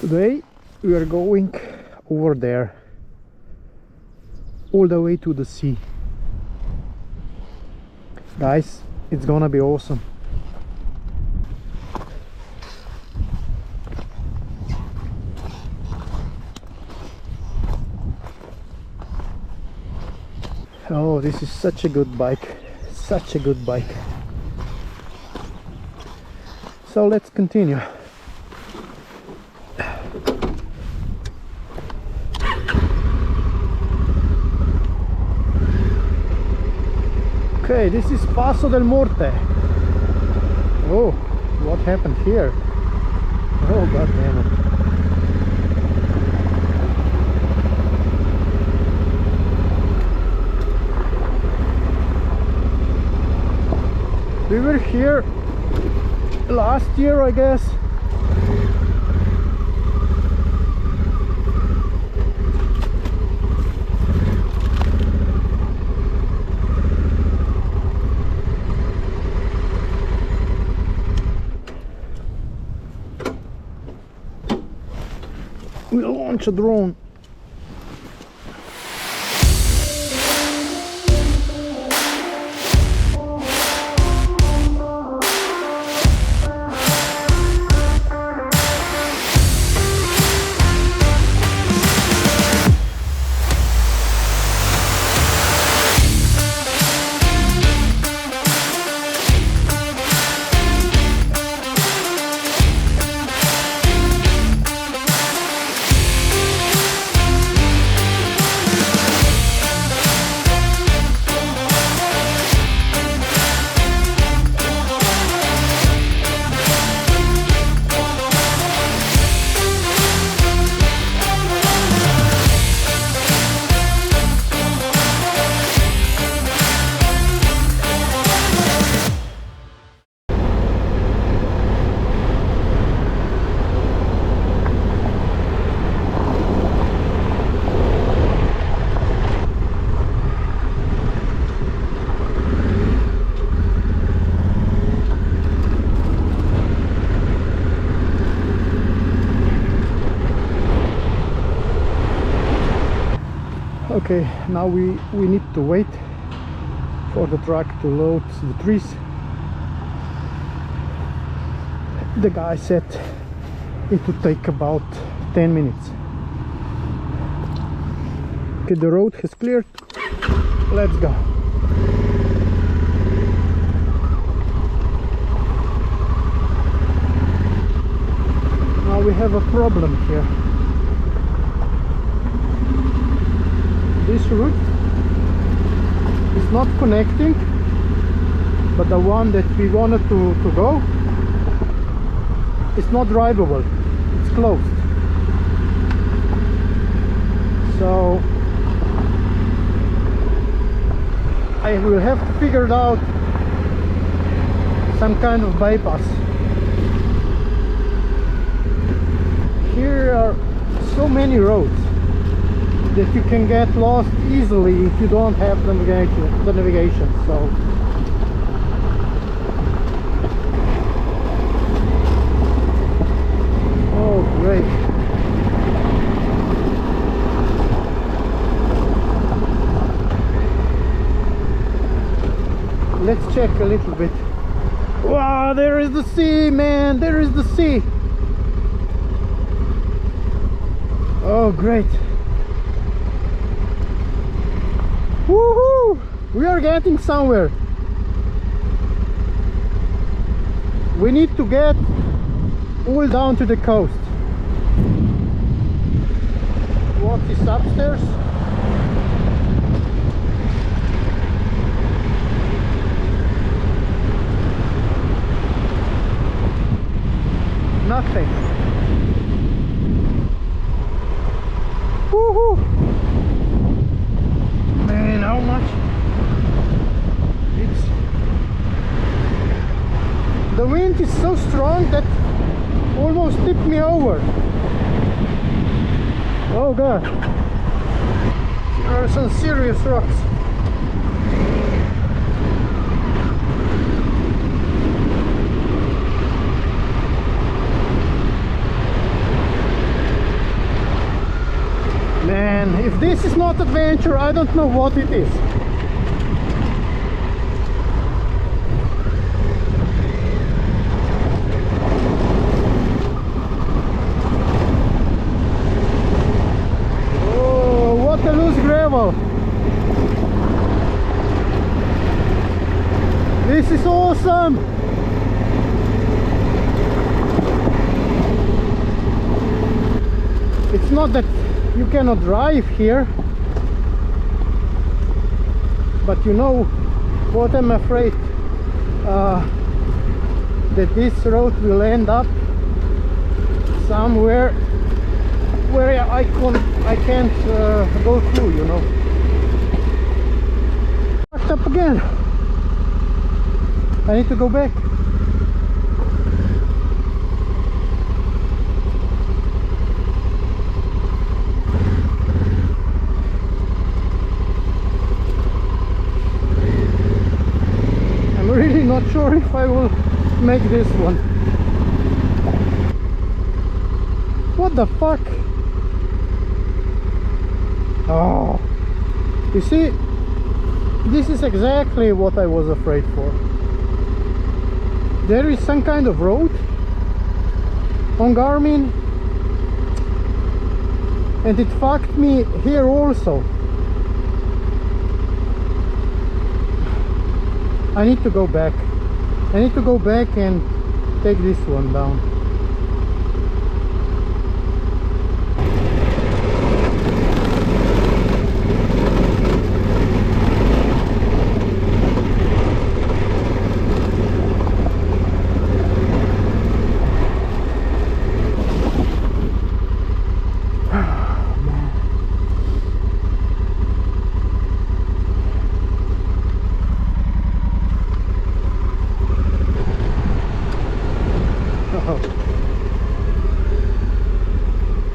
Today we are going over there, all the way to the sea. Guys, it's gonna be awesome. Oh, this is such a good bike, such a good bike. So let's continue. Okay, this is Passo del Morte. Oh, what happened here? Oh, god damn it. We were here last year, I guess. We'll launch a drone. Okay, now we need to wait for the truck to load the trees. The guy said it would take about 10 minutes. Okay, the road has cleared. Let's go. Now we have a problem here. This route is not connecting, but the one that we wanted to go is not drivable. It's closed. So I will have to figure it out some kind of bypass. Here are so many roads that you can get lost easily if you don't have the navigation. So oh great. Let's check a little bit. Wow, there is the sea, man, there is the sea. Oh great. Woohoo! We are getting somewhere. We need to get all down to the coast. What is upstairs? Nothing. Woohoo! Man, how much? The wind is so strong that almost tipped me over. Oh god. There are some serious rocks. man, if this is not adventure, I don't know what it is. Oh, what a loose gravel. This is awesome. It's not that you cannot drive here, but you know what, I'm afraid that this road will end up somewhere where I can't go through, you know. Fucked up again. I need to go back. I'm really not sure if I will make this one. What the fuck? Oh, you see, this is exactly what I was afraid for. There is some kind of road on Garmin, and it fucked me here also. I need to go back. I need to go back and take this one down.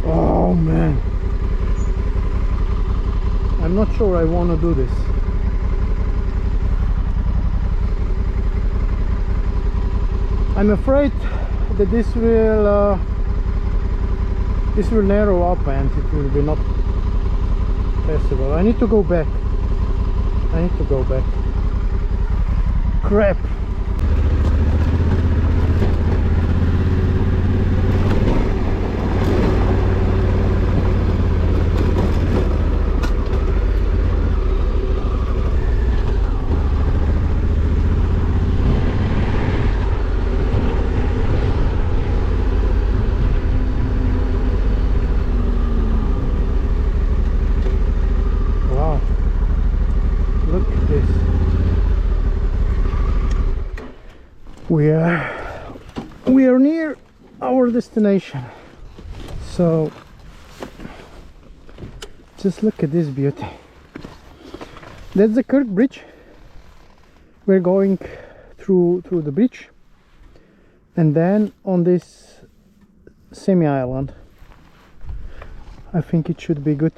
Oh man, I'm not sure I want to do this. I'm afraid that this will narrow up and it will be not passable. I need to go back. I need to go back. Crap. We are near our destination, so just look at this beauty. That's the Kirk Bridge. We're going through the bridge, and then on this semi-island. I think it should be good.